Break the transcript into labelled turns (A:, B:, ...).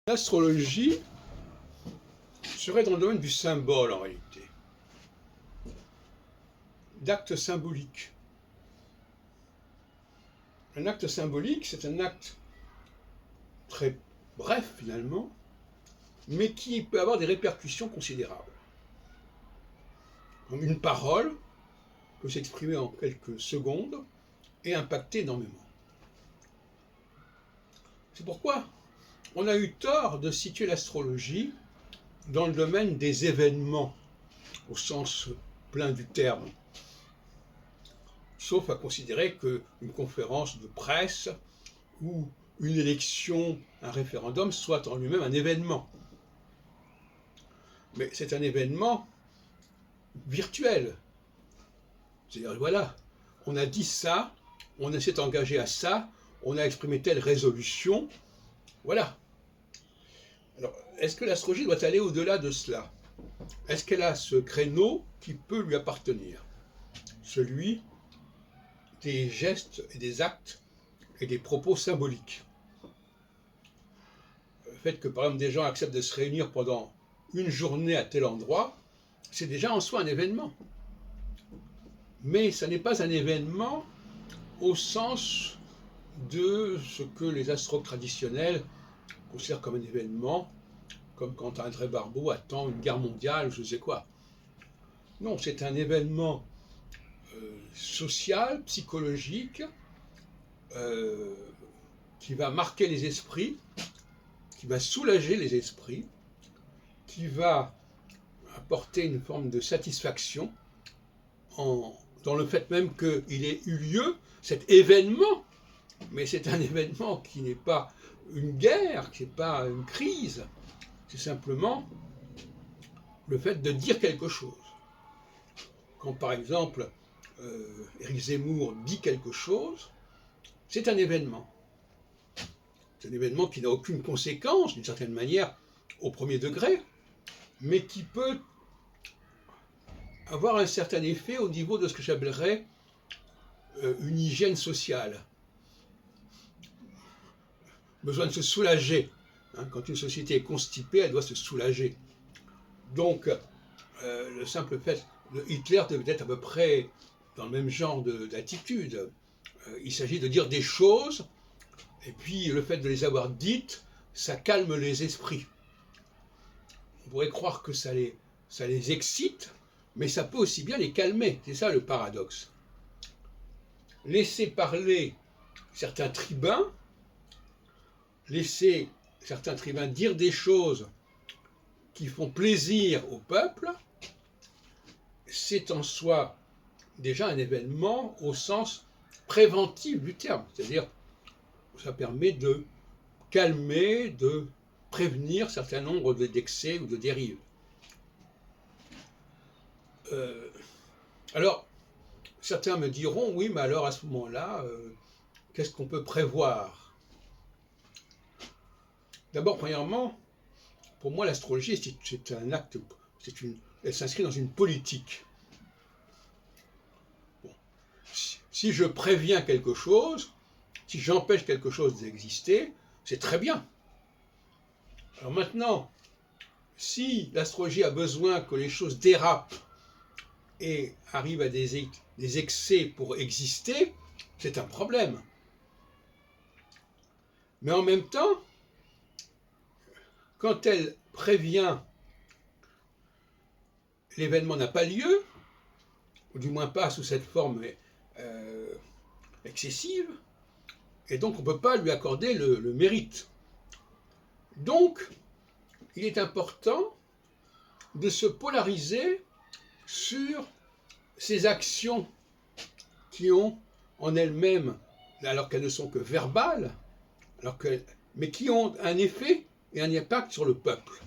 A: L'astrologie serait dans le domaine du symbole en réalité, d'actes symboliques. Un acte symbolique, c'est un acte très bref finalement, mais qui peut avoir des répercussions considérables. Comme une parole peut s'exprimer en quelques secondes et impacter énormément. C'est pourquoi on a eu tort de situer l'astrologie dans le domaine des événements, au sens plein du terme, sauf à considérer qu'une conférence de presse ou une élection, un référendum, soit en lui-même un événement. Mais c'est un événement virtuel. C'est-à-dire, voilà, on a dit ça, on s'est engagé à ça, on a exprimé telle résolution, voilà. Alors, est-ce que l'astrologie doit aller au-delà de cela? Est-ce qu'elle a ce créneau qui peut lui appartenir? Celui des gestes et des actes et des propos symboliques. Le fait que, par exemple, des gens acceptent de se réunir pendant une journée à tel endroit, c'est déjà en soi un événement. Mais ça n'est pas un événement au sens de ce que les astrologues traditionnels considèrent comme un événement, comme quand André Barbeau attend une guerre mondiale, je ne sais quoi. Non, c'est un événement social, psychologique, qui va marquer les esprits, qui va soulager les esprits, qui va apporter une forme de satisfaction dans le fait même qu'il ait eu lieu, cet événement, mais c'est un événement qui n'est pas une guerre, qui n'est pas une crise, c'est simplement le fait de dire quelque chose. Quand par exemple Éric Zemmour dit quelque chose, c'est un événement. C'est un événement qui n'a aucune conséquence, d'une certaine manière, au premier degré, mais qui peut avoir un certain effet au niveau de ce que j'appellerais une hygiène sociale. Besoin de se soulager. Quand une société est constipée, elle doit se soulager. Donc, le simple fait, Hitler devait être à peu près dans le même genre d'attitude. Il s'agit de dire des choses, et puis le fait de les avoir dites, ça calme les esprits. On pourrait croire que ça les excite, mais ça peut aussi bien les calmer. C'est ça le paradoxe. Laisser parler certains tribuns, laisser certains tribuns dire des choses qui font plaisir au peuple, c'est en soi déjà un événement au sens préventif du terme. C'est-à-dire, ça permet de calmer, de prévenir un certain nombre d'excès ou de dérives. Alors, certains me diront, oui, mais alors à ce moment-là, qu'est-ce qu'on peut prévoir? D'abord, premièrement, pour moi, l'astrologie, c'est un acte, elle s'inscrit dans une politique. Bon. Si je préviens quelque chose, si j'empêche quelque chose d'exister, c'est très bien. Alors maintenant, si l'astrologie a besoin que les choses dérapent et arrivent à des excès pour exister, c'est un problème. Mais en même temps, quand elle prévient l'événement n'a pas lieu, ou du moins pas sous cette forme excessive, et donc on ne peut pas lui accorder le mérite. Donc, il est important de se polariser sur ces actions qui ont en elles-mêmes, alors qu'elles ne sont que verbales, mais qui ont un effet et un impact sur le peuple.